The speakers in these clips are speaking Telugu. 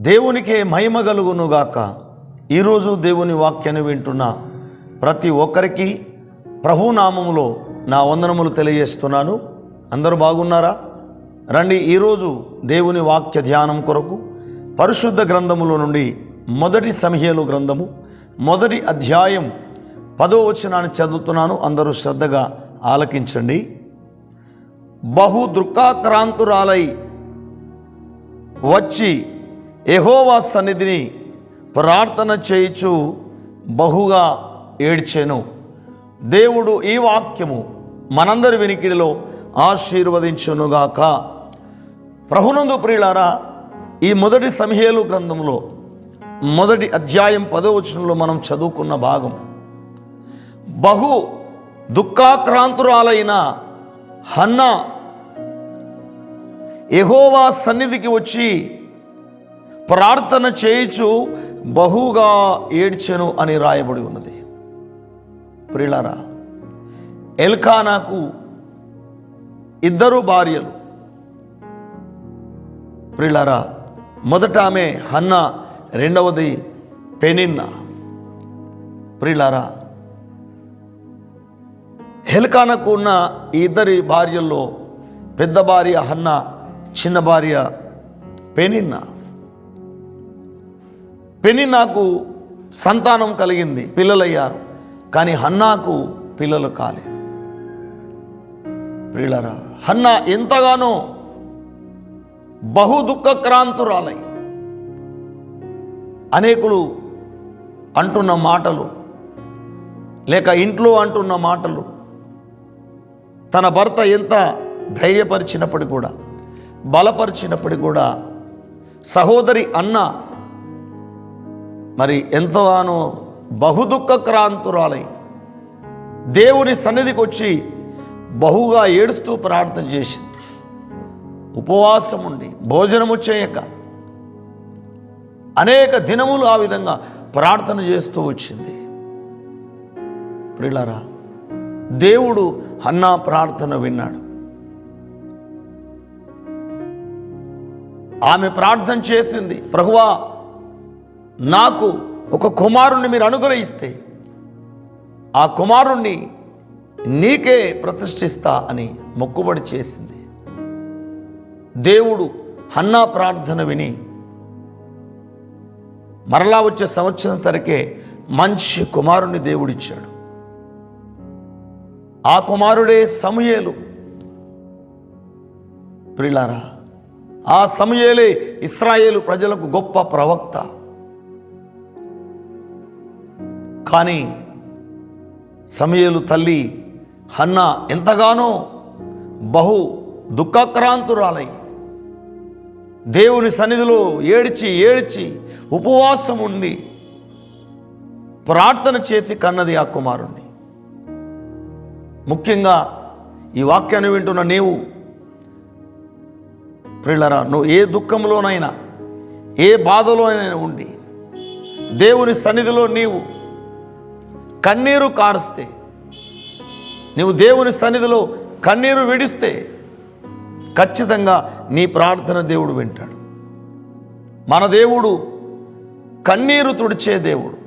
దేవునికే మహిమ కలుగునుగాక. ఈరోజు దేవుని వాక్యాన్ని వింటున్న ప్రతి ఒక్కరికి ప్రభునామములో నా వందనములు తెలియజేస్తున్నాను. అందరూ బాగున్నారా? రండి, ఈరోజు దేవుని వాక్య ధ్యానం కొరకు పరిశుద్ధ గ్రంథములో నుండి మొదటి సమూయేలు గ్రంథము 1వ అధ్యాయం 10వ వచనాన్ని చదువుతున్నాను. అందరూ శ్రద్ధగా ఆలకించండి. బహు దుఃఖాక్రాంతురాలై వచ్చి యెహోవా సన్నిధిని ప్రార్థన చేయుచు బహుగా ఏడ్చెను. దేవుడు ఈ వాక్యము మనందరి వినికిడిలో ఆశీర్వదించునుగాక. ప్రభునందు ప్రియులారా, ఈ మొదటి సమూయేలు గ్రంథంలో 1వ అధ్యాయం 10వ వచనంలో మనం చదువుకున్న భాగం, బహు దుఃఖాక్రాంతురాలైన హన్నా యెహోవా సన్నిధికి వచ్చి ప్రార్థన చేయుచు బహుగా ఏడ్చెను అని రాయబడి ఉన్నది. ప్రియులారా, ఎల్కానాకు 2 భార్యలు. ప్రియులారా, మొదట ఆమె హన్నా, రెండవది పెనిన్నా. ప్రియులారా, ఎల్కానాకు ఉన్న ఈ 2 భార్యల్లో పెద్ద భార్య హన్నా, చిన్న భార్య పెనిన్నా. పెనిన్నాకు సంతానం కలిగింది, పిల్లలయ్యారు. కానీ హన్నాకు పిల్లలు కాలేదు. ప్రియులారా, హన్నా ఎంతగానో బహు దుఃఖక్రాంతురాలై అనేకులు అంటున్న మాటలు, లేక ఇంట్లో అంటున్న మాటలు, తన భర్త ఎంత ధైర్యపరిచినప్పటికీ కూడా, బలపరిచినప్పటికీ కూడా సహోదరి అన్న మరి ఎంతగానో బహుదుఃఖక్రాంతురాలై దేవుని సన్నిధికి వచ్చి బహుగా ఏడుస్తూ ప్రార్థన చేసింది. ఉపవాసం ఉండి భోజనము చేయక అనేక దినములు ఆ విధంగా ప్రార్థన చేస్తూ వచ్చింది. ప్రియులారా, దేవుడు హన్నా ప్రార్థన విన్నాడు. ఆమె ప్రార్థన చేసింది, ప్రభువా, నాకు ఒక కుమారుణ్ణి మీరు అనుగ్రహిస్తే ఆ కుమారుణ్ణి నీకే ప్రతిష్ఠిస్తా అని మొక్కుబడి చేసింది. దేవుడు హన్నా ప్రార్థన విని మరలా వచ్చే సంవత్సరం తరకే మంచి కుమారుణ్ణి దేవుడిచ్చాడు. ఆ కుమారుడే సమూయేలు. ప్రియులారా, ఆ సమూయేలే ఇశ్రాయేలు ప్రజలకు గొప్ప ప్రవక్త. కానీ సమూయేలు తల్లి హన్నా ఎంతగానో బహు దుఃఖాక్రాంతురాలై దేవుని సన్నిధిలో ఏడ్చి ఏడ్చి ఉపవాసం ఉండి ప్రార్థన చేసి కన్నది ఆ కుమారుణ్ణి. ముఖ్యంగా ఈ వాక్యాన్ని వింటున్న నీవు, ప్రియులారా, నువ్వు ఏ దుఃఖంలోనైనా ఏ బాధలోనైనా ఉండి దేవుని సన్నిధిలో నీవు కన్నీరు కారుస్తే, నీవు దేవుని సన్నిధిలో కన్నీరు విడిస్తే ఖచ్చితంగా నీ ప్రార్థన దేవుడు వింటాడు. మన దేవుడు కన్నీరు తుడిచే దేవుడు.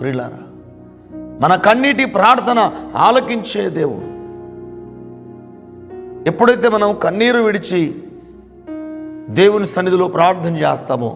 ప్రియులారా, మన కన్నీటి ప్రార్థన ఆలకించే దేవుడు. ఎప్పుడైతే మనం కన్నీరు విడిచి దేవుని సన్నిధిలో ప్రార్థన చేస్తామో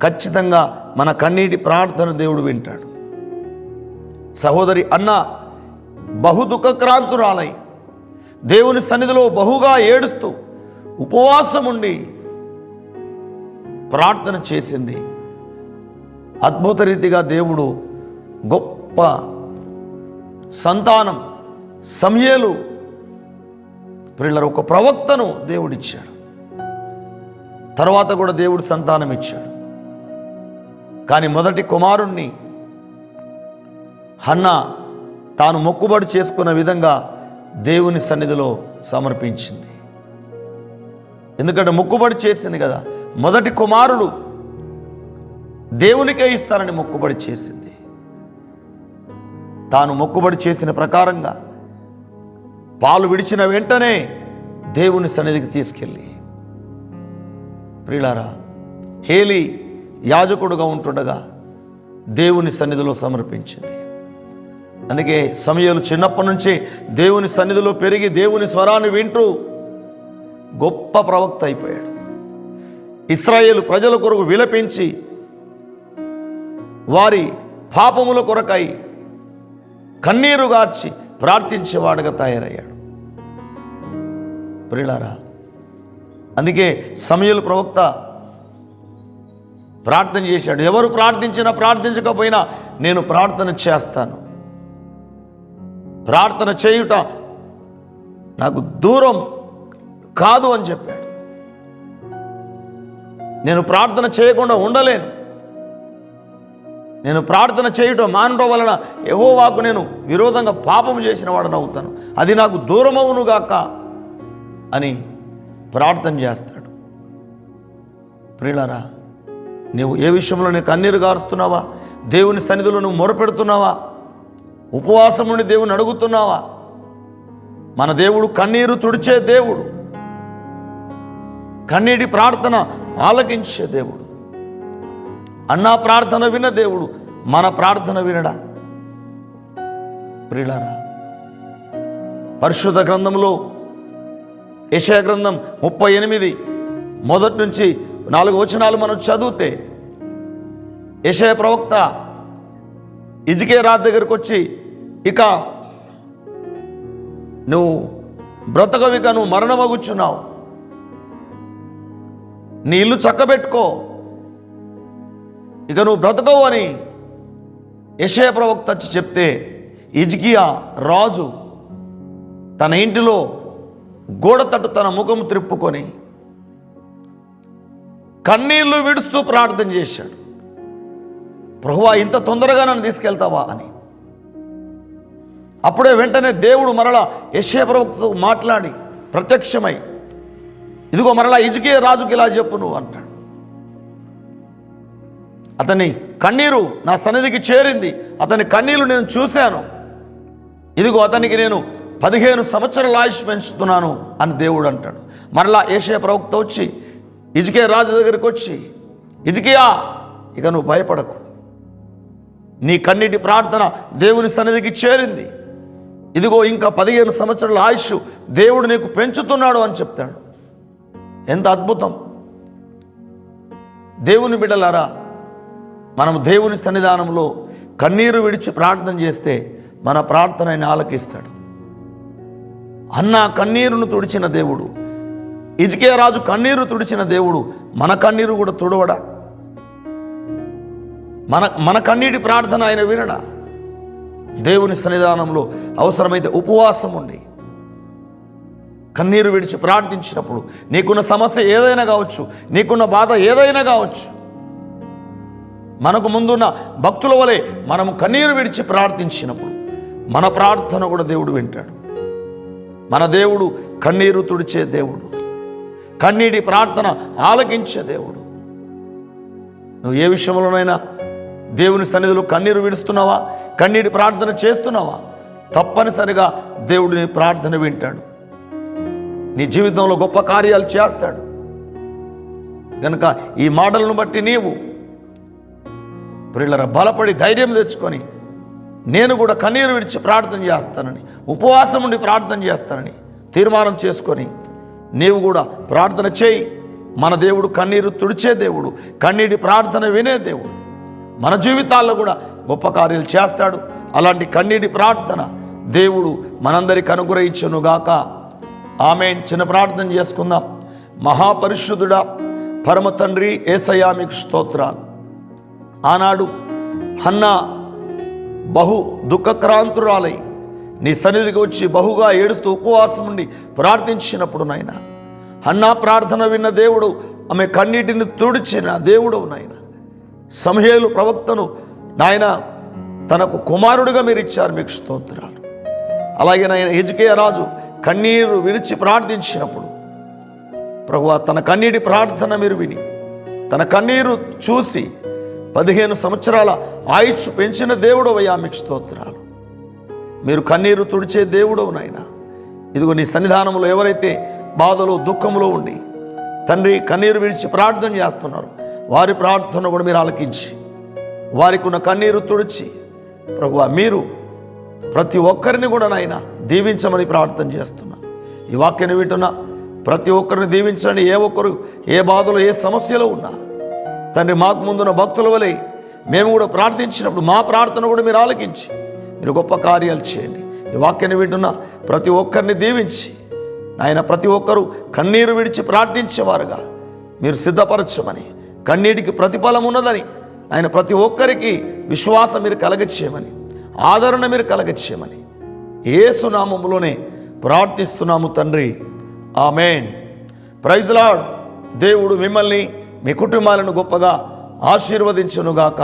ఖచ్చితంగా మన కన్నీటి ప్రార్థన దేవుడు వింటాడు. సహోదరి అన్న బహు దుఃఖక్రాంతురాలై దేవుని సన్నిధిలో బహుగా ఏడుస్తూ ఉపవాసం ఉండి ప్రార్థన చేసింది. అద్భుత రీతిగా దేవుడు గొప్ప సంతానం, సమూయేలు ప్రియులారా, ఒక ప్రవక్తను దేవుడిచ్చాడు. తర్వాత కూడా దేవుడు సంతానం ఇచ్చాడు. కానీ మొదటి కుమారుణ్ణి హన్నా తాను మొక్కుబడి చేసుకున్న విధంగా దేవుని సన్నిధిలో సమర్పించింది. ఎందుకంటే మొక్కుబడి చేసింది కదా. మొదటి కుమారుడు దేవునికే ఇస్తానని మొక్కుబడి చేసింది. తాను మొక్కుబడి చేసిన ప్రకారంగా పాలు విడిచిన వెంటనే దేవుని సన్నిధికి తీసుకెళ్ళి, ప్రియులారా, హేలి యాజకుడుగా ఉంటుండగా దేవుని సన్నిధిలో సమర్పించింది. అందుకే సమూయేలు చిన్నప్పటి నుంచి దేవుని సన్నిధిలో పెరిగి దేవుని స్వరాన్ని వింటూ గొప్ప ప్రవక్త అయిపోయాడు. ఇశ్రాయేలు ప్రజల కొరకు విలపించి వారి పాపముల కొరకై కన్నీరు గార్చి ప్రార్థించేవాడుగా తయారయ్యాడు. ప్రియులారా, అందుకే సమూయేలు ప్రవక్త ప్రార్థన చేశాడు. ఎవరు ప్రార్థించినా ప్రార్థించకపోయినా నేను ప్రార్థన చేస్తాను, ప్రార్థన చేయుట నాకు దూరం కాదు అని చెప్పాడు. నేను ప్రార్థన చేయకుండా ఉండలేను, నేను ప్రార్థన చేయటం మానడం వలన యెహోవాకు నేను విరోధంగా పాపం చేసిన వాడని అవుతాను, అది నాకు దూరమవునుగాక అని ప్రార్థన చేస్తాడు. ప్రియులారా, నీవు ఏ విషయంలో నీ కన్నీరు గారుస్తున్నావా? దేవుని సన్నిధిలో నువ్వు మొరపెడుతున్నావా? ఉపవాసం నుండి దేవుని అడుగుతున్నావా? మన దేవుడు కన్నీరు తుడిచే దేవుడు, కన్నీటి ప్రార్థన ఆలకించే దేవుడు. అన్నా ప్రార్థన విన్న దేవుడు మన ప్రార్థన వినడా? ప్రియులారా, పరిశుద్ధ గ్రంథంలో యెషయా గ్రంథం 38 మొదటి నుంచి 4 వచనాలు మనం చదివితే, యెషయా ప్రవక్త హిజ్కియా రాజు దగ్గరికి వచ్చి, ఇక నువ్వు బ్రతకవిక, నువ్వు మరణమగుచున్నావు, నీ ఇల్లు చక్కబెట్టుకో, ఇక నువ్వు బ్రతకవు అని యెషయా ప్రవక్త వచ్చి చెప్తే, హిజ్కియా రాజు తన ఇంటిలో గోడ తట్టు తన ముఖం త్రిప్పుకొని కన్నీళ్లు విడుస్తూ ప్రార్థన చేశాడు. ప్రభువా, ఇంత తొందరగా నన్ను తీసుకెళ్తావా అని. అప్పుడే వెంటనే దేవుడు మరలా యెషయా ప్రవక్తతో మాట్లాడి ప్రత్యక్షమై, ఇదిగో మరలా హిజ్కియా రాజుకి ఇలా చెప్పు నువ్వు అంటాడు. అతని కన్నీరు నా సన్నిధికి చేరింది, అతని కన్నీరు నేను చూశాను, ఇదిగో అతనికి నేను 15 సంవత్సరాల ఆయుష్ పెంచుతున్నాను అని దేవుడు అంటాడు. మరలా యెషయా ప్రవక్త వచ్చి హిజ్కియా రాజు దగ్గరికి వచ్చి, హిజ్కియా, ఇక నువ్వు భయపడకు, నీ కన్నీటి ప్రార్థన దేవుని సన్నిధికి చేరింది, ఇదిగో ఇంకా 15 సంవత్సరాల ఆయుష్ దేవుడు నీకు పెంచుతున్నాడు అని చెప్తాడు. ఎంత అద్భుతం! దేవుని బిడ్డలారా, మనం దేవుని సన్నిధానంలో కన్నీరు విడిచి ప్రార్థన చేస్తే మన ప్రార్థన ఆయన ఆలకిస్తాడు. అన్నా కన్నీరును తుడిచిన దేవుడు, హిజ్కియా రాజు కన్నీరు తుడిచిన దేవుడు మన కన్నీరు కూడా తుడవడా? మన కన్నీటి ప్రార్థన ఆయన వినడా? దేవుని సన్నిధానంలో అవసరమైతే ఉపవాసం ఉండి కన్నీరు విడిచి ప్రార్థించినప్పుడు, నీకున్న సమస్య ఏదైనా కావచ్చు, నీకున్న బాధ ఏదైనా కావచ్చు, మనకు ముందున్న భక్తుల వలె మనము కన్నీరు విడిచి ప్రార్థించినప్పుడు మన ప్రార్థన కూడా దేవుడు వింటాడు. మన దేవుడు కన్నీరు తుడిచే దేవుడు, కన్నీటి ప్రార్థన ఆలకించే దేవుడు. నువ్వు ఏ విషయంలోనైనా దేవుని సన్నిధిలో కన్నీరు విడుస్తున్నావా, కన్నీటి ప్రార్థన చేస్తున్నావా, తప్పనిసరిగా దేవుడు నీ ప్రార్థన వింటాడు, నీ జీవితంలో గొప్ప కార్యాలు చేస్తాడు. కనుక ఈ మాటలను బట్టి నీవు ప్రియులారా బలపడి ధైర్యం తెచ్చుకొని, నేను కూడా కన్నీరు విడిచి ప్రార్థన చేస్తానని, ఉపవాసం ఉండి ప్రార్థన చేస్తానని తీర్మానం చేసుకొని నీవు కూడా ప్రార్థన చేయి. మన దేవుడు కన్నీరు తుడిచే దేవుడు, కన్నీటి ప్రార్థన వినే దేవుడు. మన జీవితాల్లో కూడా గొప్ప కార్యాలు చేస్తాడు. అలాంటి కన్నీటి ప్రార్థన దేవుడు మనందరికి అనుగ్రహించునుగాక. ఆమేన్. చిన్న ప్రార్థన చేసుకుందాం. మహాపరిశుద్ధుడా, పరమ తండ్రి యేసయ్యా, మీకు స్తోత్రాలు. ఆనాడు హన్నా బహు దుఃఖక్రాంతురాలై నీ సన్నిధికి వచ్చి బహుగా ఏడుస్తూ ఉపవాసం ఉండి ప్రార్థించినప్పుడు నాయన, హన్నా ప్రార్థన విన్న దేవుడు, ఆమె కన్నీటిని తుడిచిన దేవుడు నాయన. సమూయేలు ప్రవక్తను నాయన తనకు కుమారుడిగా మీరు ఇచ్చారు, మీకు స్తోత్రాలు. అలాగే నాయన హిజ్కియా రాజు కన్నీరు విడిచి ప్రార్థించినప్పుడు ప్రభువా, తన కన్నీటి ప్రార్థన మీరు విని, తన కన్నీరు చూసి 15 సంవత్సరాల ఆయుష్ పెంచిన దేవుడవయ్యా, మీకు స్తోత్రాలు. మీరు కన్నీరు తుడిచే దేవుడవు నాయన. ఇదిగో నీ సన్నిధానంలో ఎవరైతే బాధలో దుఃఖంలో ఉండి తండ్రి కన్నీరు విడిచి ప్రార్థన చేస్తున్నారు, వారి ప్రార్థన కూడా మీరు ఆలకించి వారికి ఉన్న కన్నీరు తుడిచి ప్రభువా మీరు ప్రతి ఒక్కరిని కూడా నాయన దీవించమని ప్రార్థన చేస్తున్నా. ఈ వాక్యాన్ని వింటున్నా ప్రతి ఒక్కరిని దీవించండి. ఏ ఒక్కరు ఏ బాధలో ఏ సమస్యలో ఉన్నా తండ్రి మాకు ముందున్న భక్తుల వలె మేము కూడా ప్రార్థించినప్పుడు మా ప్రార్థన కూడా మీరు ఆలకించి మీరు గొప్ప కార్యాలు చేయండి. ఈ వాక్యాన్ని వింటున్నా ప్రతి ఒక్కరిని దీవించి నాయన ప్రతి ఒక్కరూ కన్నీరు విడిచి ప్రార్థించేవారుగా మీరు సిద్ధపరచమని, కన్నీటికి ప్రతిఫలం ఉన్నదని ఆయన ప్రతి ఒక్కరికి విశ్వాసం మీరు కలగచ్చేయమని, ఆదరణ మీరు కలగచ్చేయమని యేసు నామములోనే ప్రార్థిస్తున్నాము తండ్రి. ఆమేన్. Praise lord. దేవుడు మిమ్మల్ని మీ కుటుంబాలను గొప్పగా ఆశీర్వదించునుగాక.